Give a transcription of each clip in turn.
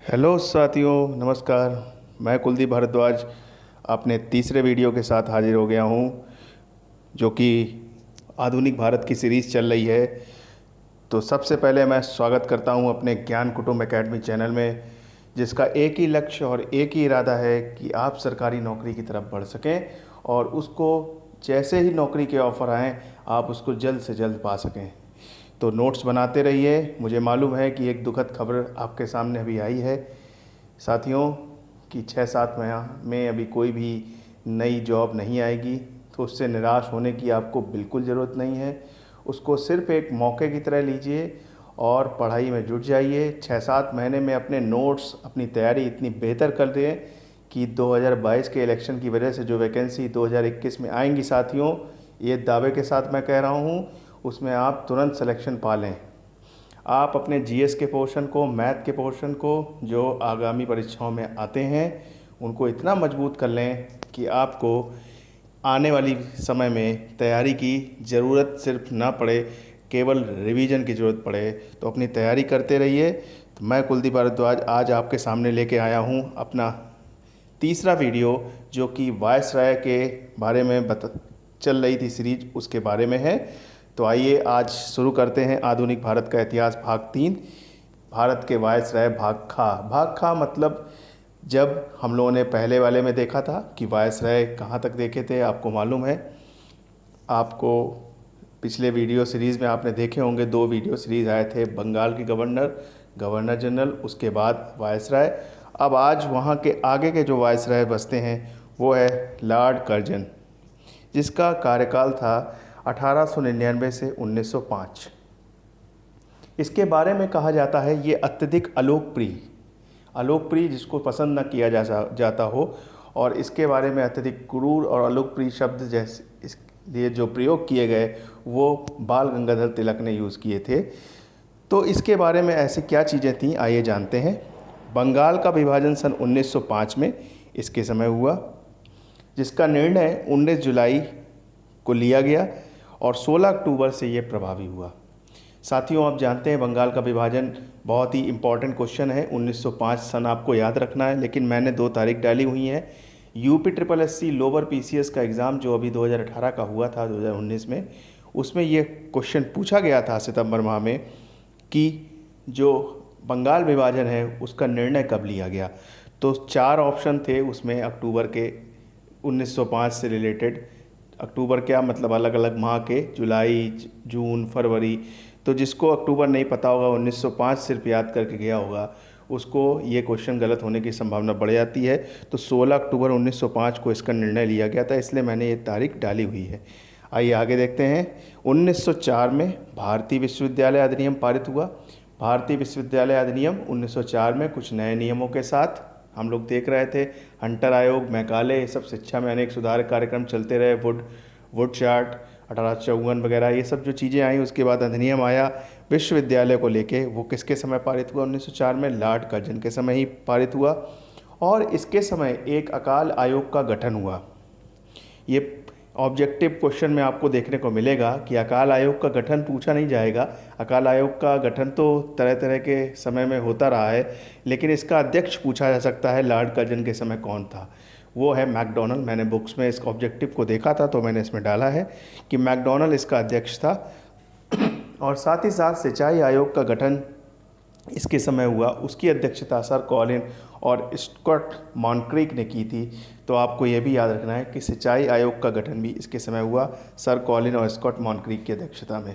Hello साथियों, नमस्कार। मैं कुलदीप भारद्वाज अपने तीसरे वीडियो के साथ हाजिर हो गया हूँ, जो कि आधुनिक भारत की सीरीज़ चल रही है। तो सबसे पहले मैं स्वागत करता हूँ अपने ज्ञान कुटुंब एकेडमी चैनल में, जिसका एक ही लक्ष्य और एक ही इरादा है कि आप सरकारी नौकरी की तरफ बढ़ सकें और उसको जैसे ही नौकरी के ऑफ़र आएँ आप उसको जल्द से जल्द पा सकें। तो नोट्स बनाते रहिए। मुझे मालूम है कि एक दुखद खबर आपके सामने अभी आई है साथियों, कि 6-7 माह में अभी कोई भी नई जॉब नहीं आएगी। तो उससे निराश होने की आपको बिल्कुल ज़रूरत नहीं है। उसको सिर्फ एक मौके की तरह लीजिए और पढ़ाई में जुट जाइए। 6-7 महीने में अपने नोट्स, अपनी तैयारी इतनी बेहतर कर दें कि 2022 के इलेक्शन की वजह से जो वैकेंसी 2021 में आएंगी साथियों, ये दावे के साथ मैं कह रहा हूँ, उसमें आप तुरंत सिलेक्शन पा लें। आप अपने जीएस के पोर्शन को, मैथ के पोर्शन को, जो आगामी परीक्षाओं में आते हैं, उनको इतना मजबूत कर लें कि आपको आने वाली समय में तैयारी की ज़रूरत सिर्फ ना पड़े, केवल रिवीजन की ज़रूरत पड़े। तो अपनी तैयारी करते रहिए। तो मैं कुलदीप भारद्वाज आज आपके सामने लेके आया हूँ अपना तीसरा वीडियो, जो कि वायसराय के बारे में चल रही थी सीरीज, उसके बारे में है। तो आइए आज शुरू करते हैं आधुनिक भारत का इतिहास भाग 3, भारत के वायसराय भाग खा। भाग खा मतलब, जब हम लोगों ने पहले वाले में देखा था कि वायसराय कहाँ तक देखे थे, आपको मालूम है। आपको पिछले वीडियो सीरीज़ में आपने देखे होंगे, 2 वीडियो सीरीज़ आए थे, बंगाल के गवर्नर जनरल, उसके बाद वायसराय। अब आज वहाँ के आगे के जो वायसराय बसते हैं वो है लॉर्ड कर्जन, जिसका कार्यकाल था 1899 से 1905। इसके बारे में कहा जाता है ये अत्यधिक अलोकप्रिय, जिसको पसंद न किया जाता हो, और इसके बारे में अत्यधिक क्रूर और अलोकप्रिय शब्द जैसे इसलिए जो प्रयोग किए गए वो बाल गंगाधर तिलक ने यूज़ किए थे। तो इसके बारे में ऐसे क्या चीज़ें थीं, आइए जानते हैं। बंगाल का विभाजन सन 1905 में इसके समय हुआ, जिसका निर्णय 19 जुलाई को लिया गया और 16 अक्टूबर से ये प्रभावी हुआ। साथियों, आप जानते हैं बंगाल का विभाजन बहुत ही इम्पॉर्टेंट क्वेश्चन है। 1905 सन आपको याद रखना है, लेकिन मैंने 2 तारीख डाली हुई हैं। UP triple SC lower PCS का एग्ज़ाम जो अभी 2018 का हुआ था 2019 में, उसमें ये क्वेश्चन पूछा गया था सितंबर माह में कि जो बंगाल विभाजन है उसका निर्णय कब लिया गया। तो 4 ऑप्शन थे उसमें, अक्टूबर के 1905 से रिलेटेड। अक्टूबर क्या मतलब, अलग अलग माह के, जुलाई, जून, फरवरी। तो जिसको अक्टूबर नहीं पता होगा, 1905 सिर्फ याद करके गया होगा, उसको ये क्वेश्चन गलत होने की संभावना बढ़ जाती है। तो 16 अक्टूबर 1905 को इसका निर्णय लिया गया था, इसलिए मैंने ये तारीख डाली हुई है। आइए आगे देखते हैं। 1904 में भारतीय विश्वविद्यालय अधिनियम पारित हुआ। भारतीय विश्वविद्यालय अधिनियम 1904 में कुछ नए नियमों के साथ, हम लोग देख रहे थे हंटर आयोग, मैकाले, ये सब शिक्षा में अनेक सुधार कार्यक्रम चलते रहे, वुड चार्ट 1854 वगैरह, ये सब जो चीज़ें आई, उसके बाद अधिनियम आया विश्वविद्यालय को लेके। वो किसके समय पारित हुआ? 1904 में लॉर्ड कर्जन के समय ही पारित हुआ। और इसके समय एक अकाल आयोग का गठन हुआ। ये ऑब्जेक्टिव क्वेश्चन में आपको देखने को मिलेगा कि अकाल आयोग का गठन पूछा नहीं जाएगा। अकाल आयोग का गठन तो तरह तरह के समय में होता रहा है, लेकिन इसका अध्यक्ष पूछा जा सकता है लॉर्ड कर्जन के समय कौन था। वो है मैकडॉनल्ड। मैंने बुक्स में इस ऑब्जेक्टिव को देखा था तो मैंने इसमें डाला है कि मैकडॉनल्ड इसका अध्यक्ष था। और साथ ही साथ सिंचाई आयोग का गठन इसके समय हुआ, उसकी अध्यक्षता सर कॉलिन और स्कॉट मॉन्क्रीक ने की थी। तो आपको ये भी याद रखना है कि सिंचाई आयोग का गठन भी इसके समय हुआ, सर कॉलिन और स्कॉट मॉन्क्रीक की अध्यक्षता में।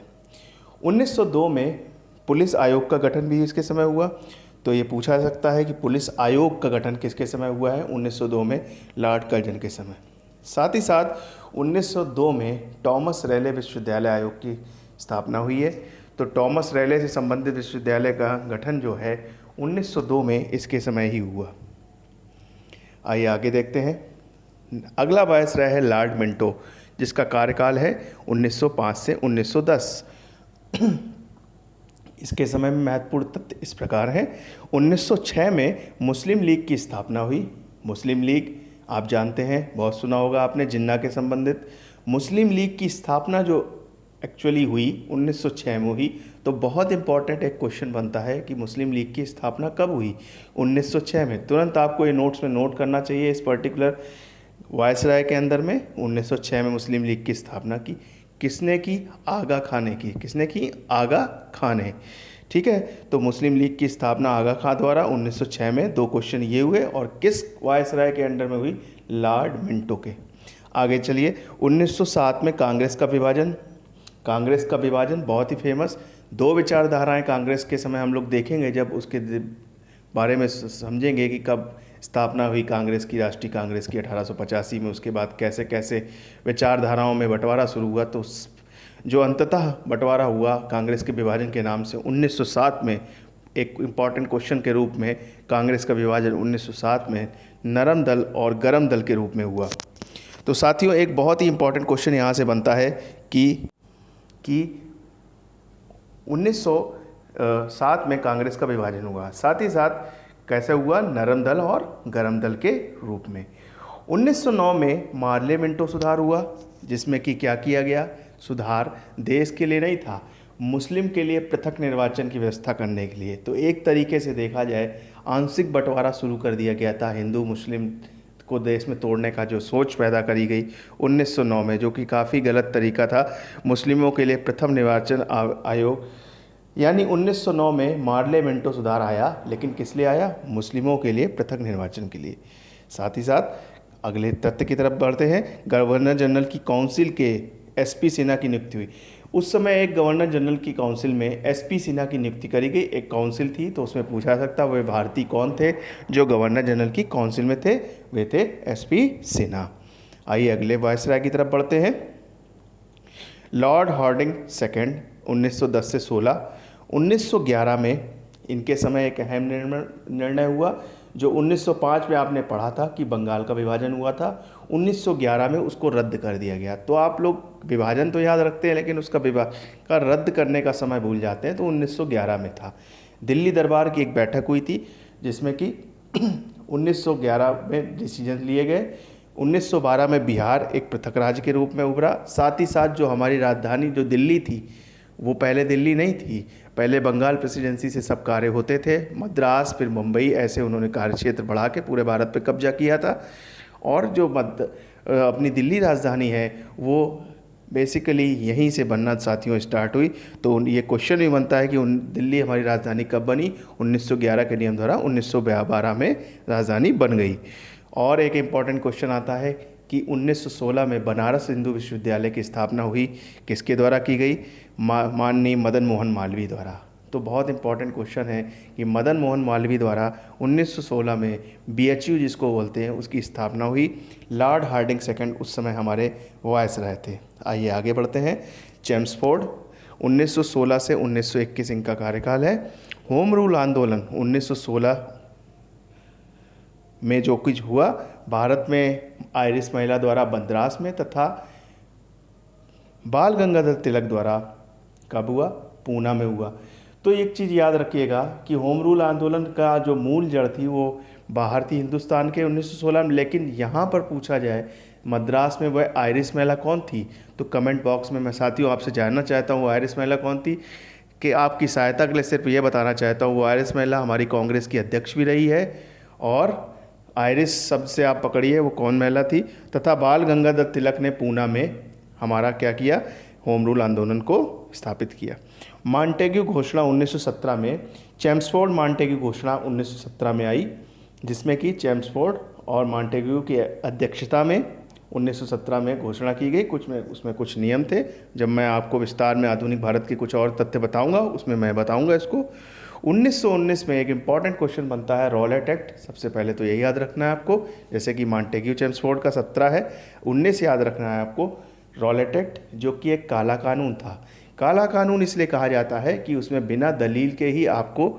1902 में पुलिस आयोग का गठन भी इसके समय हुआ। तो ये पूछा जा सकता है कि पुलिस आयोग का गठन किसके समय हुआ है? 1902 में लॉर्ड कर्जन के समय। साथ ही साथ 1902 में टॉमस रेले विश्वविद्यालय आयोग की स्थापना हुई है। तो टॉमस रेले से संबंधित विश्वविद्यालय का गठन जो है 1902 में इसके समय ही हुआ। आइए आगे देखते हैं। अगला वायसराय है लॉर्ड मिंटो, जिसका कार्यकाल है 1905 से 1910। इसके समय में महत्वपूर्ण तथ्य इस प्रकार है। 1906 में मुस्लिम लीग की स्थापना हुई। मुस्लिम लीग आप जानते हैं, बहुत सुना होगा आपने, जिन्ना के संबंधित। मुस्लिम लीग की स्थापना जो एक्चुअली हुई 1906 में हुई। तो बहुत इंपॉर्टेंट एक क्वेश्चन बनता है कि मुस्लिम लीग की स्थापना कब हुई? 1906 में। तुरंत आपको ये नोट्स में नोट करना चाहिए इस पर्टिकुलर वायसराय के अंदर में 1906 में मुस्लिम लीग की स्थापना की। किसने की? आगा खान ने की। किसने की? आगा खान ने। ठीक है, तो मुस्लिम लीग की स्थापना आगा खां द्वारा 1906 में। 2 क्वेश्चन ये हुए, और किस वायसराय के अंडर में हुई? लॉर्ड मिंटो के। आगे चलिए, 1907 में कांग्रेस का विभाजन। कांग्रेस का विभाजन बहुत ही फेमस। 2 विचारधाराएं कांग्रेस के समय हम लोग देखेंगे जब उसके बारे में समझेंगे कि कब स्थापना हुई कांग्रेस की, राष्ट्रीय कांग्रेस की 1885 में। उसके बाद कैसे कैसे विचारधाराओं में बंटवारा शुरू हुआ। तो जो अंततः बंटवारा हुआ कांग्रेस के विभाजन के नाम से 1907 में, एक इम्पॉर्टेंट क्वेश्चन के रूप में कांग्रेस का विभाजन 1907 में नरम दल और गरम दल के रूप में हुआ। तो साथियों, एक बहुत ही इम्पॉर्टेंट क्वेश्चन यहाँ से बनता है कि 1907 में कांग्रेस का विभाजन हुआ, साथ ही साथ कैसे हुआ? नरम दल और गरम दल के रूप में। 1909 में मार्ले मिंटो सुधार हुआ, जिसमें कि क्या किया गया? सुधार देश के लिए नहीं था, मुस्लिम के लिए पृथक निर्वाचन की व्यवस्था करने के लिए। तो एक तरीके से देखा जाए आंशिक बंटवारा शुरू कर दिया गया था, हिंदू मुस्लिम को देश में तोड़ने का जो सोच पैदा करी गई 1909 में, जो कि काफ़ी गलत तरीका था। मुस्लिमों के लिए प्रथम निर्वाचन आयोग, यानी 1909 में मार्ले मिंटो सुधार आया, लेकिन किस लिए आया? मुस्लिमों के लिए पृथक निर्वाचन के लिए। साथ ही साथ अगले तथ्य की तरफ बढ़ते हैं। गवर्नर जनरल की काउंसिल के एसपी सिन्हा की नियुक्ति हुई। उस समय एक गवर्नर जनरल की काउंसिल में एसपी सिन्हा की नियुक्ति करी गई। एक काउंसिल थी, तो उसमें पूछा जा सकता वे भारतीय कौन थे जो गवर्नर जनरल की काउंसिल में थे? वे थे एसपी सिन्हा। आइए अगले वायसराय की तरफ बढ़ते हैं। लॉर्ड हार्डिंग सेकंड 1910 से 16। 1911 में इनके समय एक अहम निर्णय हुआ, जो 1905 में आपने पढ़ा था कि बंगाल का विभाजन हुआ था। 1911 में उसको रद्द कर दिया गया। तो आप लोग विभाजन तो याद रखते हैं, लेकिन उसका का रद्द करने का समय भूल जाते हैं। तो 1911 में था। दिल्ली दरबार की एक बैठक हुई थी, जिसमें कि 1911 में डिसीजन लिए गए। 1912 में बिहार एक पृथक राज्य के रूप में उभरा। साथ ही साथ जो हमारी राजधानी जो दिल्ली थी, वो पहले दिल्ली नहीं थी, पहले बंगाल प्रेसिडेंसी से सब कार्य होते थे। मद्रास, फिर मुंबई, ऐसे उन्होंने कार्य क्षेत्र बढ़ा के पूरे भारत पे कब्जा किया था। और जो अपनी दिल्ली राजधानी है, वो बेसिकली यहीं से बनना साथियों स्टार्ट हुई। तो ये क्वेश्चन भी बनता है कि दिल्ली हमारी राजधानी कब बनी? 1911 के नियम द्वारा 1912 में राजधानी बन गई। और एक इम्पॉर्टेंट क्वेश्चन आता है कि 1916 में बनारस हिंदू विश्वविद्यालय की स्थापना हुई, किसके द्वारा की गई? माननीय मदन मोहन मालवीय द्वारा। तो बहुत इंपॉर्टेंट क्वेश्चन है कि मदन मोहन मालवीय द्वारा 1916 में BHU जिसको बोलते हैं उसकी स्थापना हुई। लॉर्ड हार्डिंग सेकंड उस समय हमारे वायसराय थे। आइए आगे बढ़ते हैं। चेम्सफोर्ड 1916 से 1921 इनका कार्यकाल है। होम रूल आंदोलन 1916 में जो कुछ हुआ भारत में आयरिश महिला द्वारा मद्रास में, तथा बाल गंगाधर तिलक द्वारा कब हुआ? पूना में हुआ। तो एक चीज़ याद रखिएगा कि होम रूल आंदोलन का जो मूल जड़ थी वो बाहर थी हिंदुस्तान के 1916 में, लेकिन यहाँ पर पूछा जाए मद्रास में वह आयरिश महिला कौन थी, तो कमेंट बॉक्स में मैं साथियों आपसे जानना चाहता हूँ वो आयरिश महिला कौन थी। कि आपकी सहायता के लिए सिर्फ ये बताना चाहता हूँ वो आयरिश महिला हमारी कांग्रेस की अध्यक्ष भी रही है। और आयरिश शब्द से आप पकड़िए वो कौन महिला थी। तथा बाल गंगाधर तिलक ने पूना में हमारा क्या किया? होम रूल आंदोलन को स्थापित किया। मॉन्टेग्यू घोषणा 1917 में, चेम्सफोर्ड मॉन्टेग्यू घोषणा 1917 में आई, जिसमें कि चेम्सफोर्ड और मॉन्टेग्यू की अध्यक्षता में 1917 में घोषणा की गई। उसमें कुछ नियम थे। जब मैं आपको विस्तार में आधुनिक भारत के कुछ और तथ्य बताऊंगा उसमें मैं बताऊंगा इसको। 1919 में एक इम्पॉर्टेंट क्वेश्चन बनता है रॉलेट एक्ट। सबसे पहले तो यही याद रखना है आपको, जैसे कि मॉन्टेग्यू चेम्सफोर्ड का 17 है, 19 याद रखना है आपको। रॉलेट एक्ट जो कि एक काला कानून था। काला कानून इसलिए कहा जाता है कि उसमें बिना दलील के ही आपको,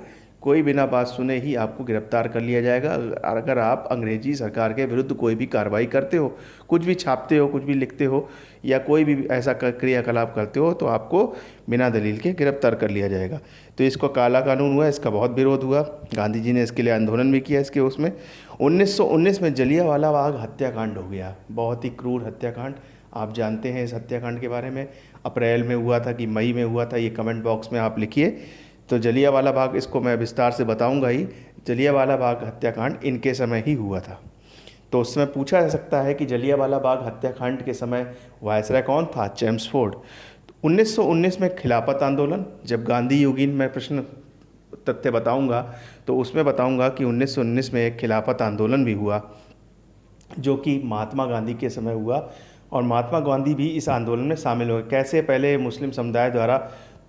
कोई बिना बात सुने ही आपको गिरफ्तार कर लिया जाएगा अगर आप अंग्रेजी सरकार के विरुद्ध कोई भी कार्रवाई करते हो, कुछ भी छापते हो, कुछ भी लिखते हो या कोई भी ऐसा क्रियाकलाप करते हो तो आपको बिना दलील के गिरफ्तार कर लिया जाएगा। तो इसको काला कानून हुआ, इसका बहुत विरोध हुआ। गांधी जी ने इसके लिए आंदोलन भी किया इसके उसमें। 1919 में जलियांवाला बाग हत्याकांड हो गया, बहुत ही क्रूर हत्याकांड। आप जानते हैं इस हत्याकांड के बारे में? अप्रैल में हुआ था कि मई में हुआ था, ये कमेंट बॉक्स में आप लिखिए। तो जलियांवाला बाग, इसको मैं विस्तार से बताऊंगा ही। जलियांवाला बाग हत्याकांड इनके समय ही हुआ था। तो उस समय पूछा जा सकता है कि जलियांवाला बाग हत्याकांड के समय वायसराय कौन था? चेम्सफोर्ड। 1919 में खिलाफत आंदोलन, जब गांधी युगीन मैं प्रश्न तथ्य बताऊंगा तो उसमें बताऊंगा कि 1919 में एक खिलाफत आंदोलन भी हुआ, जो कि महात्मा गांधी के समय हुआ, और महात्मा गांधी भी इस आंदोलन में शामिल हुए। कैसे? पहले मुस्लिम समुदाय द्वारा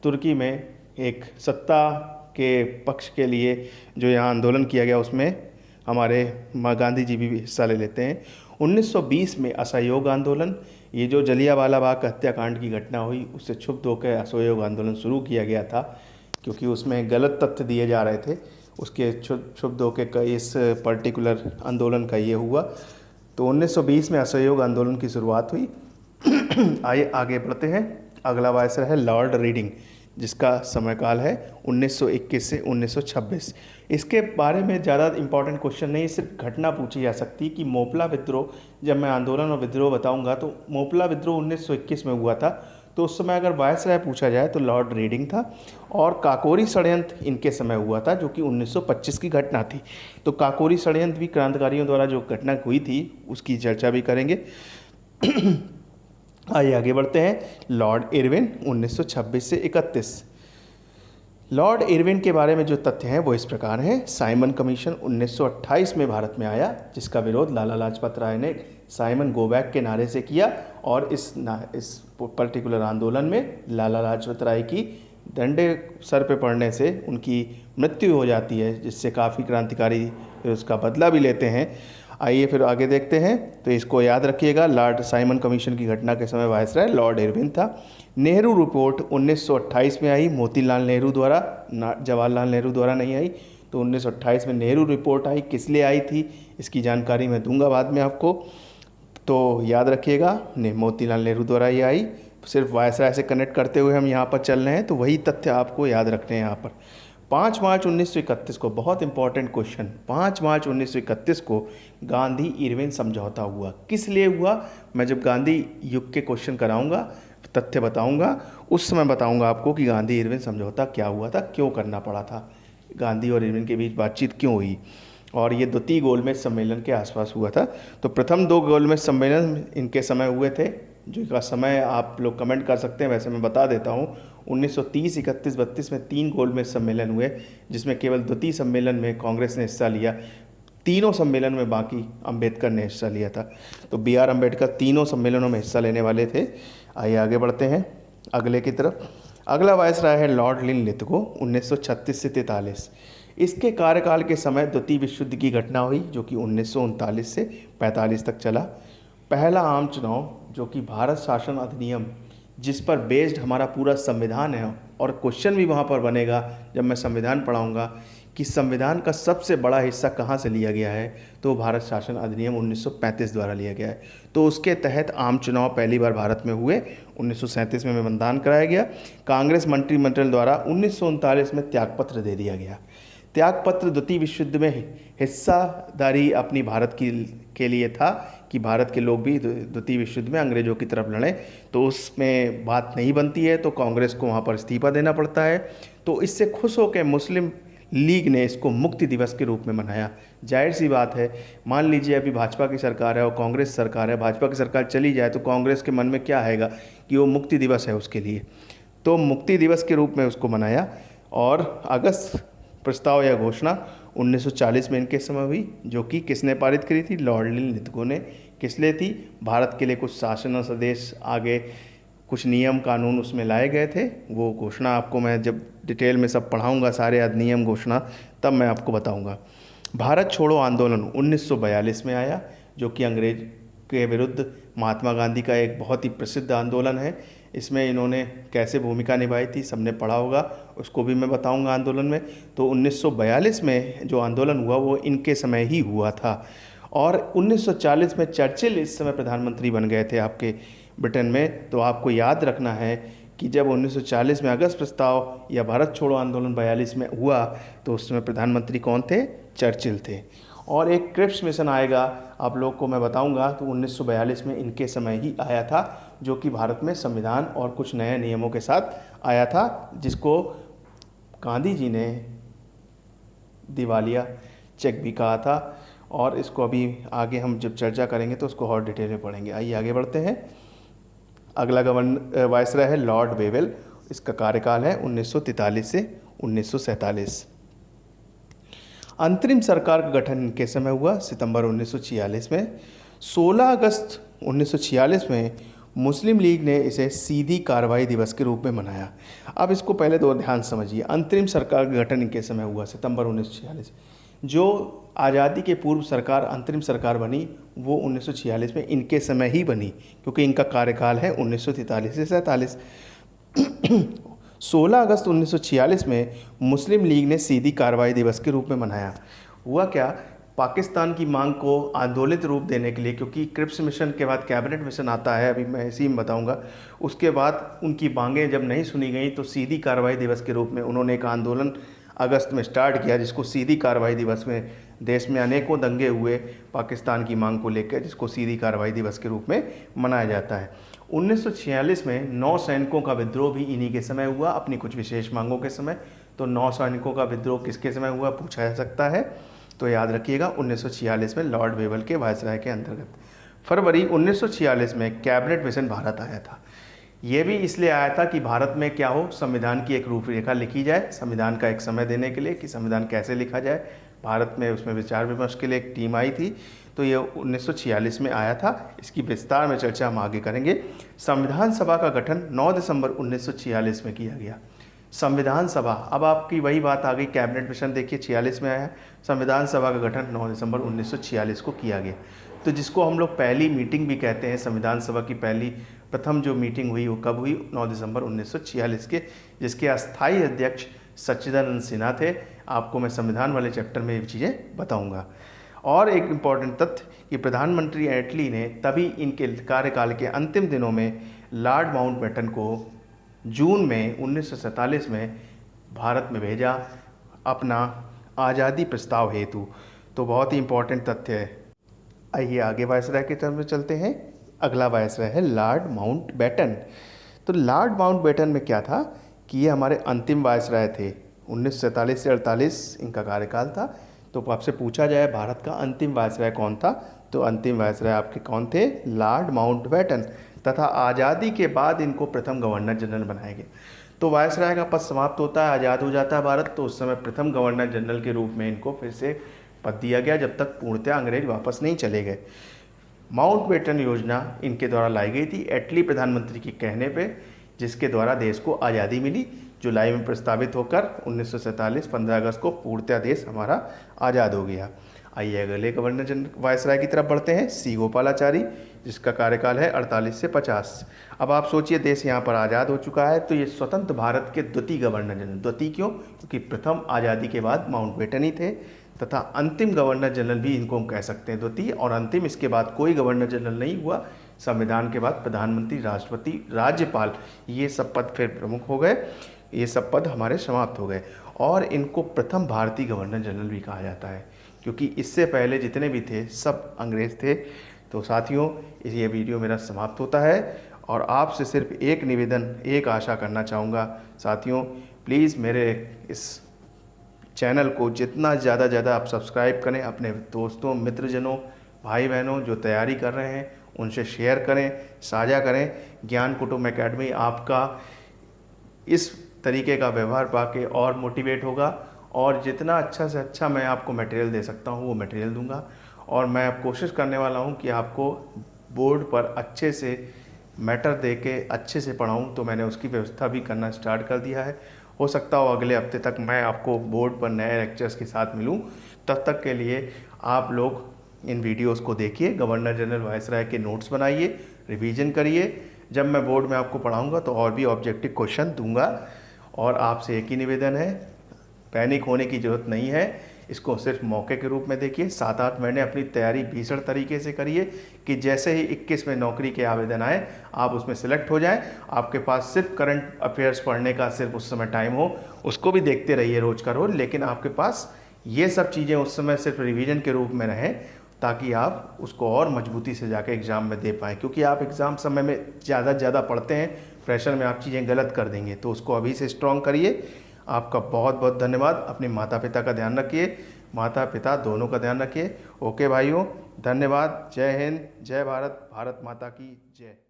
तुर्की में एक सत्ता के पक्ष के लिए जो यहाँ आंदोलन किया गया, उसमें हमारे गांधी जी भी हिस्सा ले लेते हैं। 1920 में असहयोग आंदोलन, ये जो जलियांवाला बाग हत्याकांड की घटना हुई उससे क्षुब्ध होकर असहयोग आंदोलन शुरू किया गया था, क्योंकि उसमें गलत तथ्य दिए जा रहे थे। उसके क्षुब्ध होकर इस पर्टिकुलर आंदोलन का ये हुआ। तो 1920 में असहयोग आंदोलन की शुरुआत हुई। आइए आगे बढ़ते हैं। अगला वायसराय है लॉर्ड रीडिंग, जिसका समयकाल है 1921 से 1926। इसके बारे में ज़्यादा इंपॉर्टेंट क्वेश्चन नहीं, सिर्फ घटना पूछी जा सकती है कि मोपला विद्रोह, जब मैं आंदोलन और विद्रोह बताऊंगा तो मोपला विद्रोह 1921 में हुआ था, तो उस समय अगर वायसराय पूछा जाए तो लॉर्ड रीडिंग था। और काकोरी षड्यंत्र इनके समय हुआ था, जो कि 1925 की घटना थी। तो काकोरी षड्यंत्र भी क्रांतिकारियों द्वारा जो घटना हुई थी उसकी चर्चा भी करेंगे। आइए आगे बढ़ते हैं। लॉर्ड इरविन 1926 से 31। लॉर्ड इरविन के बारे में जो तथ्य हैं वो इस प्रकार हैं। साइमन कमीशन 1928 में भारत में आया, जिसका विरोध लाला लाजपत राय ने साइमन गो बैक के नारे से किया, और इस पर्टिकुलर आंदोलन में लाला लाजपत राय की डंडे सर पे पड़ने से उनकी मृत्यु हो जाती है, जिससे काफ़ी क्रांतिकारी उसका बदला भी लेते हैं। आइए फिर आगे देखते हैं। तो इसको याद रखिएगा, लॉर्ड साइमन कमीशन की घटना के समय वायसराय लॉर्ड इरविन था। नेहरू रिपोर्ट 1928 में आई, मोतीलाल नेहरू द्वारा, जवाहरलाल नेहरू द्वारा नहीं आई। तो 1928 में नेहरू रिपोर्ट आई। किस लिए आई थी इसकी जानकारी मैं दूंगा बाद में आपको, तो याद रखिएगा, मोतीलाल नेहरू द्वारा ही आई। सिर्फ वायसराय से कनेक्ट करते हुए हम यहाँ पर चल रहे हैं, तो वही तथ्य आपको याद रखने हैं यहाँ पर। 5 मार्च 1931 को, बहुत इंपॉर्टेंट क्वेश्चन, 5 मार्च 1931 को गांधी इरविन समझौता हुआ। किस लिए हुआ? मैं जब गांधी युग के क्वेश्चन कराऊंगा, तथ्य बताऊंगा, उस समय बताऊंगा आपको कि गांधी इरविन समझौता क्या हुआ था, क्यों करना पड़ा था, गांधी और इरविन के बीच बातचीत क्यों हुई। और ये द्वितीय गोलमेज सम्मेलन के आसपास हुआ था। तो प्रथम 2 गोलमेज सम्मेलन इनके समय हुए थे, जो का समय आप लोग कमेंट कर सकते हैं, वैसे मैं बता देता हूँ। 1930, 31, 32 में 3 गोलमेज सम्मेलन हुए, जिसमें केवल द्वितीय सम्मेलन में कांग्रेस ने हिस्सा लिया। तीनों सम्मेलन में बाकी अंबेडकर ने हिस्सा लिया था। तो BR अम्बेडकर तीनों सम्मेलनों में हिस्सा लेने वाले थे। आइए आगे बढ़ते हैं अगले की तरफ। अगला वायसराय है लॉर्ड लिन लिथगो 1936 से 43। इसके कार्यकाल के समय द्वितीय विश्व युद्ध की घटना हुई, जो कि 1939 से 45 तक चला। पहला आम चुनाव, जो कि भारत शासन अधिनियम, जिस पर बेस्ड हमारा पूरा संविधान है, और क्वेश्चन भी वहाँ पर बनेगा जब मैं संविधान पढ़ाऊँगा कि संविधान का सबसे बड़ा हिस्सा कहाँ से लिया गया है, तो भारत शासन अधिनियम 1935 द्वारा लिया गया है। तो उसके तहत आम चुनाव पहली बार भारत में हुए। 1937 में मतदान कराया गया। कांग्रेस मंत्रिमंडल द्वारा 1939 में त्यागपत्र दे दिया गया। त्यागपत्र द्वितीय विश्व युद्ध में हिस्सादारी अपनी भारत के लिए था, कि भारत के लोग भी द्वितीय विश्व युद्ध में अंग्रेजों की तरफ लड़ें। तो उसमें बात नहीं बनती है, तो कांग्रेस को वहाँ पर इस्तीफा देना पड़ता है। तो इससे खुश होकर मुस्लिम लीग ने इसको मुक्ति दिवस के रूप में मनाया। जाहिर सी बात है, मान लीजिए अभी भाजपा की सरकार है और कांग्रेस सरकार है, भाजपा की सरकार चली जाए तो कांग्रेस के मन में क्या आएगा कि वो मुक्ति दिवस है उसके लिए। तो मुक्ति दिवस के रूप में उसको मनाया। और अगस्त प्रस्ताव या घोषणा 1940 में इनके समय हुई, जो कि किसने पारित करी थी? लॉर्ड लिन लिथगो ने। किस लिए थी? भारत के लिए कुछ शासन आदेश, आगे कुछ नियम कानून उसमें लाए गए थे। वो घोषणा आपको मैं जब डिटेल में सब पढ़ाऊंगा, सारे अधिनियम घोषणा, तब मैं आपको बताऊंगा। भारत छोड़ो आंदोलन 1942 में आया, जो कि अंग्रेज के विरुद्ध महात्मा गांधी का एक बहुत ही प्रसिद्ध आंदोलन है। इसमें इन्होंने कैसे भूमिका निभाई थी सबने पढ़ा होगा, उसको भी मैं बताऊंगा आंदोलन में। तो 1942 में जो आंदोलन हुआ वो इनके समय ही हुआ था। और 1940 में चर्चिल इस समय प्रधानमंत्री बन गए थे आपके ब्रिटेन में। तो आपको याद रखना है कि जब 1940 में अगस्त प्रस्ताव या भारत छोड़ो आंदोलन 42 में हुआ, तो उस समय प्रधानमंत्री कौन थे? चर्चिल थे। और एक क्रिप्स मिशन आएगा, आप लोग को मैं बताऊंगा, तो 1942 में इनके समय ही आया था, जो कि भारत में संविधान और कुछ नए नियमों के साथ आया था, जिसको गांधी जी ने दिवालिया चेक भी कहा था। और इसको अभी आगे हम जब चर्चा करेंगे तो उसको और डिटेल में पढ़ेंगे। आइए आगे बढ़ते हैं। अगला वायसराय है लॉर्ड वेवेल। इसका कार्यकाल है 1943 से 1947। अंतरिम सरकार का गठन इनके समय हुआ सितंबर 1946 में। 16 अगस्त 1946 में मुस्लिम लीग ने इसे सीधी कार्रवाई दिवस के रूप में मनाया। अब इसको पहले दो ध्यान समझिए। अंतरिम सरकार का गठन इनके समय हुआ सितंबर 1946। जो आज़ादी के पूर्व सरकार अंतरिम सरकार बनी वो 1946 में इनके समय ही बनी, क्योंकि इनका कार्यकाल है 1943 से 47। 16 अगस्त 1946 में मुस्लिम लीग ने सीधी कार्रवाई दिवस के रूप में मनाया। हुआ क्या, पाकिस्तान की मांग को आंदोलित रूप देने के लिए, क्योंकि क्रिप्स मिशन के बाद कैबिनेट मिशन आता है, अभी मैं इसी में बताऊंगा, उसके बाद उनकी मांगें जब नहीं सुनी गई तो सीधी कार्रवाई दिवस के रूप में उन्होंने एक आंदोलन अगस्त में स्टार्ट किया, जिसको सीधी कार्रवाई दिवस में देश में अनेकों दंगे हुए पाकिस्तान की मांग को लेकर, जिसको सीधी कार्रवाई दिवस के रूप में मनाया जाता है। 1946 में 9 सैनिकों का विद्रोह भी इन्हीं के समय हुआ, अपनी कुछ विशेष मांगों के समय। तो 9 सैनिकों का विद्रोह किसके समय हुआ पूछा जा सकता है, तो याद रखिएगा 1946 में लॉर्ड वेवेल के वायसराय के अंतर्गत। फरवरी 1946 में कैबिनेट मिशन भारत आया था। ये भी इसलिए आया था कि भारत में क्या हो, संविधान की एक रूपरेखा लिखी जाए, संविधान का एक समय देने के लिए कि संविधान कैसे लिखा जाए। भारत में उसमें विचार विमर्श के लिए एक टीम आई थी, तो ये 1946 में आया था। इसकी विस्तार में चर्चा हम आगे करेंगे। संविधान सभा का गठन 9 दिसंबर 1946 में किया गया। संविधान सभा, अब आपकी वही बात आ गई, कैबिनेट मिशन देखिए 46 में आया, संविधान सभा का गठन 9 दिसंबर 1946 को किया गया। तो जिसको हम लोग पहली मीटिंग भी कहते हैं, संविधान सभा की प्रथम जो मीटिंग हुई वो कब हुई, 9 दिसंबर 1946 के, जिसके अस्थायी अध्यक्ष सच्चिदानंद सिन्हा थे। आपको मैं संविधान वाले चैप्टर में ये चीज़ें बताऊंगा। और एक इम्पॉर्टेंट तथ्य कि प्रधानमंत्री एटली ने तभी इनके कार्यकाल के अंतिम दिनों में लॉर्ड माउंटबेटन को जून में 1947 में भारत में भेजा अपना आज़ादी प्रस्ताव हेतु। तो बहुत ही इम्पॉर्टेंट तथ्य है। आइए आगे वायसराय की तरफ चलते हैं। अगला वायसराय है लॉर्ड माउंटबेटन। तो लॉर्ड माउंटबेटन में क्या था कि ये हमारे अंतिम वायसराय थे। 1947 से 48 इनका कार्यकाल था। तो आपसे पूछा जाए भारत का अंतिम वायसराय कौन था, तो अंतिम वायसराय आपके कौन थे, लॉर्ड माउंटबेटन। तथा आज़ादी के बाद इनको प्रथम गवर्नर जनरल बनाए गए। तो वायसराय का पद समाप्त होता है, आज़ाद हो जाता है भारत, तो उस समय प्रथम गवर्नर जनरल के रूप में इनको फिर से पद दिया गया, जब तक पूर्णतः अंग्रेज वापस नहीं चले गए। माउंटबेटन योजना इनके द्वारा लाई गई थी एटली प्रधानमंत्री के कहने पे, जिसके द्वारा देश को आज़ादी मिली। जुलाई में प्रस्तावित होकर 1947 15 अगस्त को पूर्णतः देश हमारा आज़ाद हो गया। आइए अगले गवर्नर जनरल वायसराय की तरफ बढ़ते हैं, सी गोपालाचारी, जिसका कार्यकाल है 48 से 50। अब आप सोचिए देश यहाँ पर आज़ाद हो चुका है, तो ये स्वतंत्र भारत के द्वितीय गवर्नर जनरल। द्वितीय क्यों, क्योंकि प्रथम आज़ादी के बाद माउंटबेटन ही थे, तथा अंतिम गवर्नर जनरल भी इनको हम कह सकते हैं द्वितीय। और अंतिम, इसके बाद कोई गवर्नर जनरल नहीं हुआ। संविधान के बाद प्रधानमंत्री, राष्ट्रपति, राज्यपाल, ये सब पद फिर प्रमुख हो गए, ये सब पद हमारे समाप्त हो गए। और इनको प्रथम भारतीय गवर्नर जनरल भी कहा जाता है, क्योंकि इससे पहले जितने भी थे सब अंग्रेज थे। तो साथियों, ये वीडियो मेरा समाप्त होता है और आपसे सिर्फ एक निवेदन, एक आशा करना चाहूँगा। साथियों, प्लीज़ मेरे इस चैनल को जितना ज़्यादा आप सब्सक्राइब करें, अपने दोस्तों, मित्रजनों, भाई बहनों जो तैयारी कर रहे हैं उनसे शेयर करें, साझा करें। ज्ञान कुटुंब एकेडमी आपका इस तरीके का व्यवहार पाके और मोटिवेट होगा, और जितना अच्छा से अच्छा मैं आपको मटेरियल दे सकता हूँ वो मटेरियल दूंगा। और मैं अब कोशिश करने वाला हूँ कि आपको बोर्ड पर अच्छे से मैटर दे के अच्छे से पढ़ाऊँ, तो मैंने उसकी व्यवस्था भी करना स्टार्ट कर दिया है। हो सकता हो अगले हफ्ते तक मैं आपको बोर्ड पर नए लेक्चर्स के साथ मिलूं। तब तक के लिए आप लोग इन वीडियोस को देखिए, गवर्नर जनरल वायसराय के नोट्स बनाइए, रिवीजन करिए। जब मैं बोर्ड में आपको पढ़ाऊंगा तो और भी ऑब्जेक्टिव क्वेश्चन दूंगा। और आपसे एक ही निवेदन है, पैनिक होने की ज़रूरत नहीं है, इसको सिर्फ मौके के रूप में देखिए। 7-8 महीने अपनी तैयारी भीषण तरीके से करिए कि जैसे ही 21 में नौकरी के आवेदन आए आप उसमें सिलेक्ट हो जाएं। आपके पास सिर्फ करंट अफेयर्स पढ़ने का सिर्फ उस समय टाइम हो, उसको भी देखते रहिए रोज़ का रोज़, लेकिन आपके पास ये सब चीज़ें उस समय सिर्फ रिवीजन के रूप में रहें, ताकि आप उसको और मजबूती से जाके एग्ज़ाम में दे पाएँ। क्योंकि आप एग्ज़ाम समय में ज़्यादा पढ़ते हैं, प्रेशर में आप चीज़ें गलत कर देंगे, तो उसको अभी से स्ट्रॉन्ग करिए। आपका बहुत बहुत धन्यवाद। अपने माता पिता का ध्यान रखिए, माता पिता दोनों का ध्यान रखिए। ओके भाइयों, धन्यवाद। जय हिंद, जय भारत, भारत माता की जय।